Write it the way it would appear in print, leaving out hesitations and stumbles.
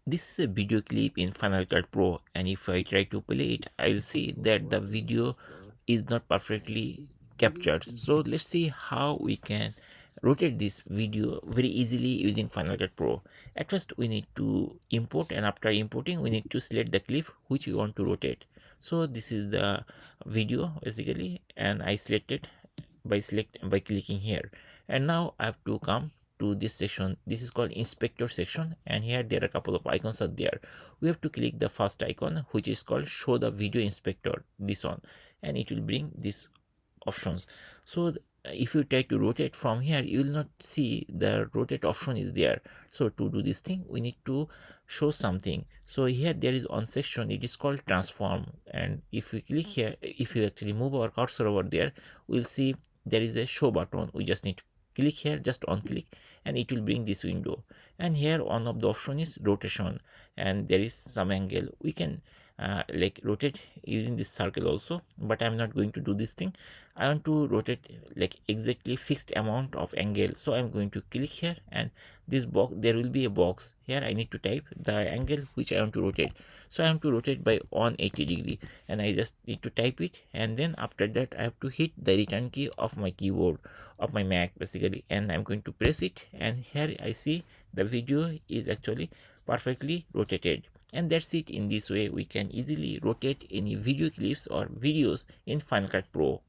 This is a video clip in Final Cut Pro, and if I try to play it, I'll see that the video is not perfectly captured. So let's see how we can rotate this video very easily using Final Cut Pro. At first we need to import, and after importing we need to select the clip which we want to rotate. So this is the video basically, and I selected by clicking here, and now I have to come to this section. This is called inspector section, and here there are a couple of icons are there. We have to click the first icon, which is called show the video inspector, this one, and it will bring these options. So if you try to rotate from here, you will not see the rotate option is there. So to do this thing, we need to show something. So here there is one section, it is called transform, and if we click here, if you actually move our cursor over there, we'll see there is a show button. We just need to click here, just on click, and it will bring this window. And here one of the option is rotation, and there is some angle we can like rotate using this circle also, but I'm not going to do this thing. I want to rotate like exactly fixed amount of angle, so I'm going to click here, and this box, there will be a box here. I need to type the angle which I want to rotate. So I want to rotate by 180 degree, and I just need to type it, and then after that I have to hit the return key of my keyboard of my Mac basically, and I'm going to press it, and here I see the video is actually perfectly rotated. And that's it. In this way we can easily rotate any video clips or videos in Final Cut Pro.